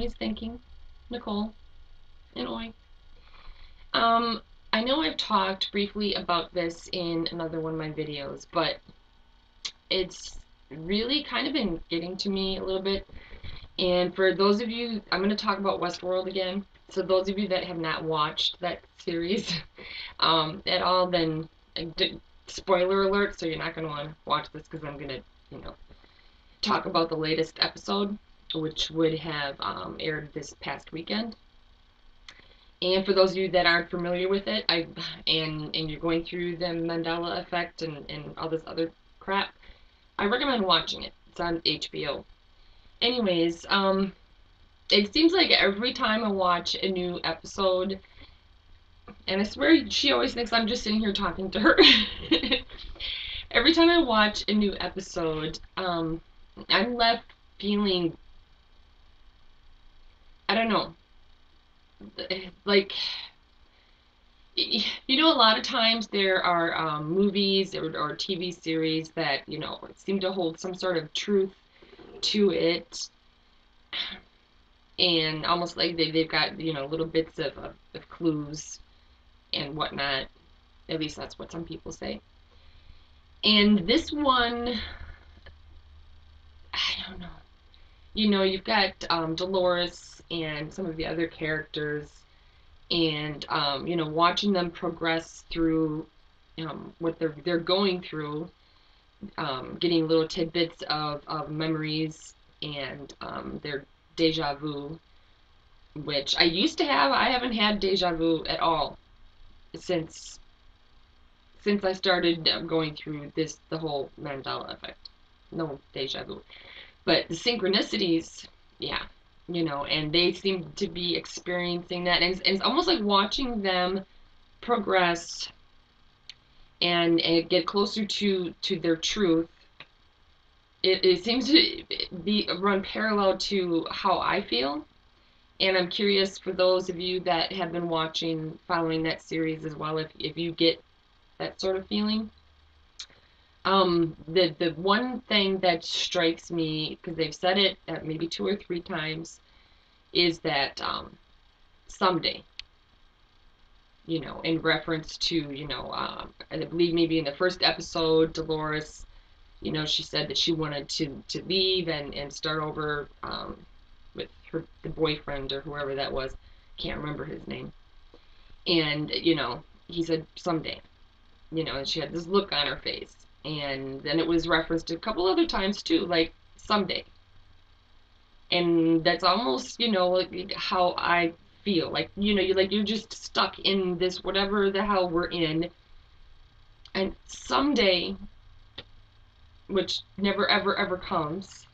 always thinking, Nicole, and Oi. Um, I know I've talked briefly about this in another one of my videos, but it's really kind of been getting to me a little bit. And for those of you, I'm going to talk about Westworld again. So those of you that have not watched that series at all, then spoiler alert, so you're not going to want to watch this because I'm going to, talk about the latest episode, which would have aired this past weekend. And for those of you that aren't familiar with it, and you're going through the Mandela effect and all this other crap, I recommend watching it. It's on HBO. Anyways, it seems like every time I watch a new episode, and I swear she always thinks I'm just sitting here talking to her. Every time I watch a new episode, I'm left feeling, I don't know, like, a lot of times there are movies or TV series that, seem to hold some sort of truth to it, and almost like they've got, little bits of clues and whatnot. At least that's what some people say. And this one, I don't know. You've got Dolores and some of the other characters, and watching them progress through what they're going through, getting little tidbits of memories and their deja vu, which I used to have. I haven't had deja vu at all since I started going through the whole Mandela effect. No deja vu. But the synchronicities, yeah, and they seem to be experiencing that. And it's almost like watching them progress and get closer to their truth. It seems to be run parallel to how I feel. And I'm curious for those of you that have been following that series as well, if you get that sort of feeling. The one thing that strikes me, because they've said it maybe 2 or 3 times, is that someday, in reference to, I believe maybe in the first episode, Dolores, she said that she wanted to leave and start over with the boyfriend or whoever that was. Can't remember his name. And, he said someday, and she had this look on her face. And then it was referenced a couple other times too, like someday. And that's almost, like how I feel. Like, you're just stuck in this whatever the hell we're in. And someday, which never ever ever comes.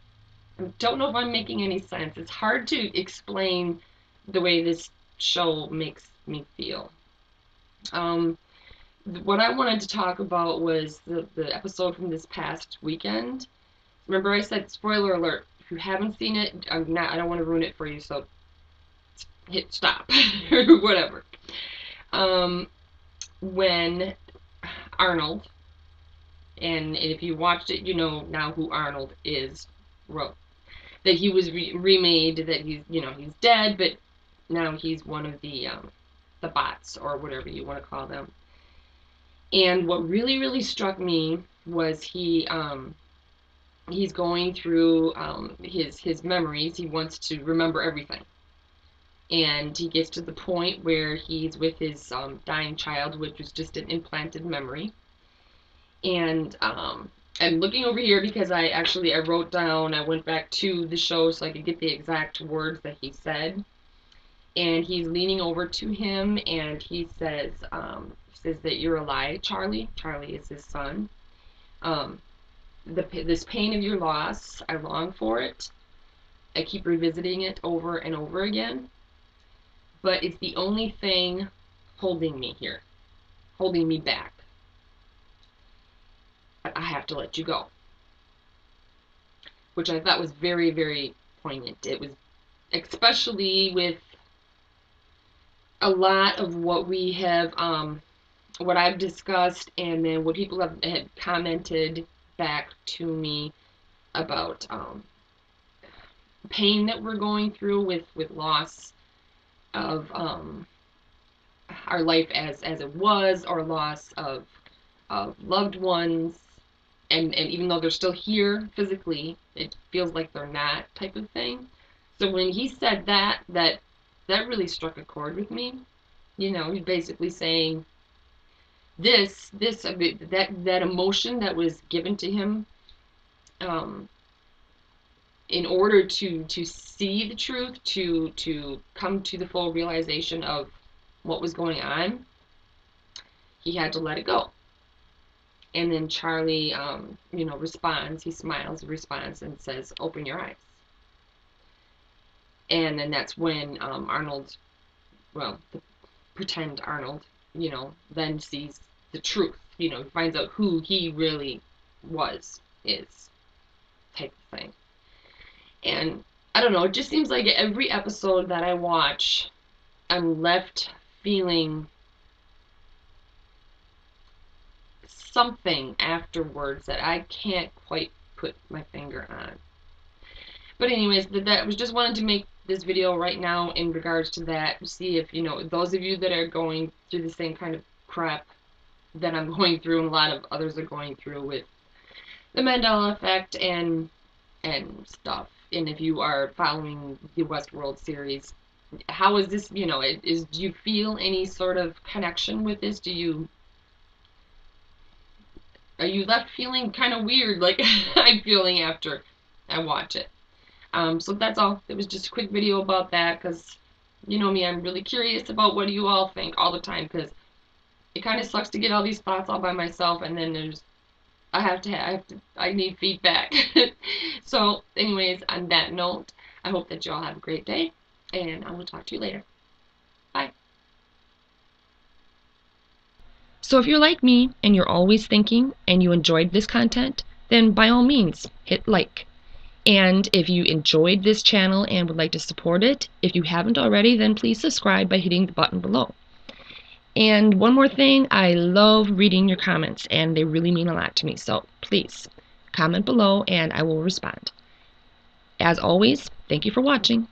I don't know if I'm making any sense. It's hard to explain the way this show makes me feel. What I wanted to talk about was the episode from this past weekend. Remember I said spoiler alert. If you haven't seen it, I don't want to ruin it for you, so hit stop or whatever. When Arnold, and if you watched it, you know now who Arnold is, wrote that he was remade, that he's dead, but now he's one of the bots or whatever you want to call them. And what really, really struck me was he's going through his memories. He wants to remember everything. And he gets to the point where he's with his dying child, which was just an implanted memory. And I'm looking over here because I wrote down, I went back to the show so I could get the exact words that he said. And he's leaning over to him and he says that you're alive, Charlie. Charlie is his son. This pain of your loss, I long for it. I keep revisiting it over and over again. But it's the only thing holding me here, holding me back. I have to let you go. Which I thought was very, very poignant. It was, especially with a lot of what we have, what I've discussed, and then what people had commented back to me about pain that we're going through with loss of our life as it was, or loss of loved ones, and even though they're still here physically, it feels like they're not, type of thing. So when he said that really struck a chord with me. You know, he's basically saying that emotion that was given to him, um, in order to see the truth, to come to the full realization of what was going on, he had to let it go. And then Charlie, responds. He smiles, responds, and says, "Open your eyes." And then that's when Arnold, well, the pretend Arnold, then sees the truth. Finds out who he really is, type of thing. And I don't know, it just seems like every episode that I watch, I'm left feeling something afterwards that I can't quite put my finger on. But anyways, that was just wanted to make this video right now in regards to that. See if, those of you that are going through the same kind of crap that I'm going through, and a lot of others are going through with the Mandela effect and stuff. And if you are following the Westworld series, how is this, do you feel any sort of connection with this? Are you left feeling kind of weird like I'm feeling after I watch it? So that's all. It was just a quick video about that, because you know me, I'm really curious about what you all think all the time, because it kind of sucks to get all these thoughts all by myself, and then I need feedback. So anyways, on that note, I hope that you all have a great day, and I will talk to you later. Bye. So if you're like me and you're always thinking and you enjoyed this content, then by all means, hit like. And if you enjoyed this channel and would like to support it, if you haven't already, then please subscribe by hitting the button below. And one more thing, I love reading your comments, and they really mean a lot to me. So please comment below and I will respond. As always, thank you for watching.